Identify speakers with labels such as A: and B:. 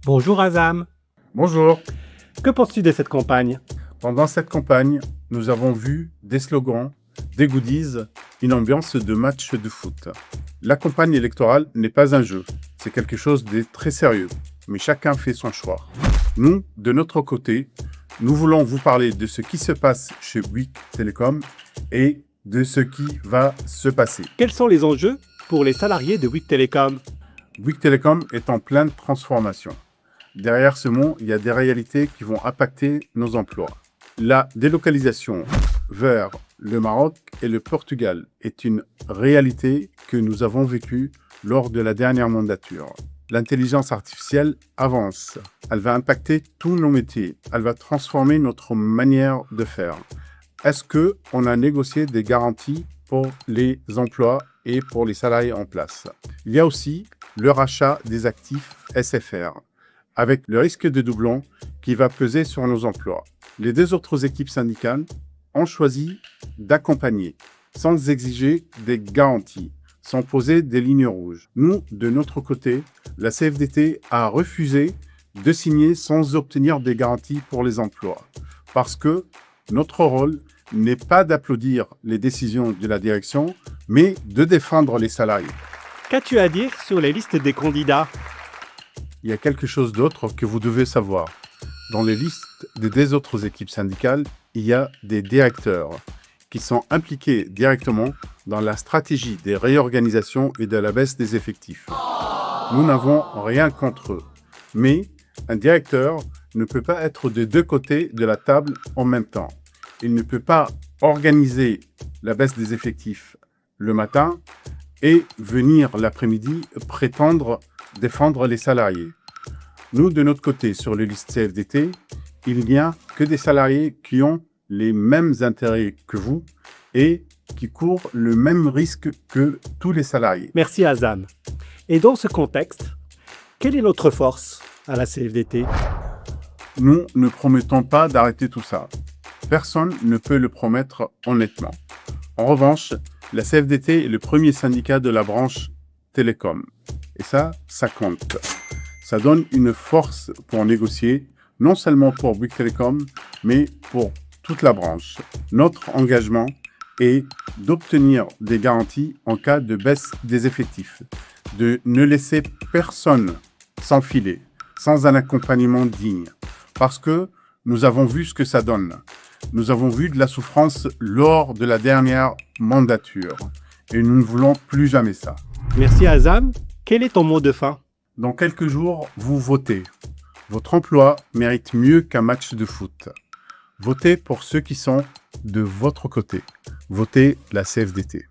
A: Bonjour Azam,
B: Bonjour.
A: que penses-tu de cette campagne?
B: Pendant cette campagne, nous avons vu des slogans, des goodies, une ambiance de match de foot. La campagne électorale n'est pas un jeu, c'est quelque chose de très sérieux, mais chacun fait son choix. Nous, de notre côté, nous voulons vous parler de ce qui se passe chez Bouygues Telecom et de ce qui va se passer.
A: Quels sont les enjeux pour les salariés de Bouygues Telecom?
B: Bouygues Telecom est en pleine transformation. Derrière ce mot, il y a des réalités qui vont impacter nos emplois. La délocalisation vers le Maroc et le Portugal est une réalité que nous avons vécue lors de la dernière mandature. L'intelligence artificielle avance. Elle va impacter tous nos métiers. Elle va transformer notre manière de faire. Est-ce qu'on a négocié des garanties pour les emplois et pour les salariés en place? Il y a aussi le rachat des actifs SFR, avec le risque de doublon qui va peser sur nos emplois. Les deux autres équipes syndicales ont choisi d'accompagner, sans exiger des garanties, sans poser des lignes rouges. Nous, de notre côté, la CFDT a refusé de signer sans obtenir des garanties pour les emplois, parce que notre rôle n'est pas d'applaudir les décisions de la direction, mais de défendre les salariés.
A: Qu'as-tu à dire sur les listes des candidats?
B: Il y a quelque chose d'autre que vous devez savoir. Dans les listes des deux autres équipes syndicales, il y a des directeurs qui sont impliqués directement dans la stratégie des réorganisations et de la baisse des effectifs. Nous n'avons rien contre eux, mais un directeur ne peut pas être des deux côtés de la table en même temps. Il ne peut pas organiser la baisse des effectifs le matin et venir l'après-midi prétendre défendre les salariés. Nous, de notre côté, sur les listes CFDT, il n'y a que des salariés qui ont les mêmes intérêts que vous et qui courent le même risque que tous les salariés.
A: Merci Azam. Et dans ce contexte, quelle est notre force à la CFDT?
B: Nous ne promettons pas d'arrêter tout ça. Personne ne peut le promettre honnêtement. En revanche, la CFDT est le premier syndicat de la branche télécom. Et ça compte. Ça donne une force pour négocier, non seulement pour Bouygues Telecom, mais pour toute la branche. Notre engagement est d'obtenir des garanties en cas de baisse des effectifs, de ne laisser personne s'enfiler sans un accompagnement digne. Parce que nous avons vu ce que ça donne. Nous avons vu de la souffrance lors de la dernière mandature. Et nous ne voulons plus jamais ça.
A: Merci Azam. Quel est ton mot de fin?
B: Dans quelques jours, vous votez. Votre emploi mérite mieux qu'un match de foot. Votez pour ceux qui sont de votre côté. Votez la CFDT.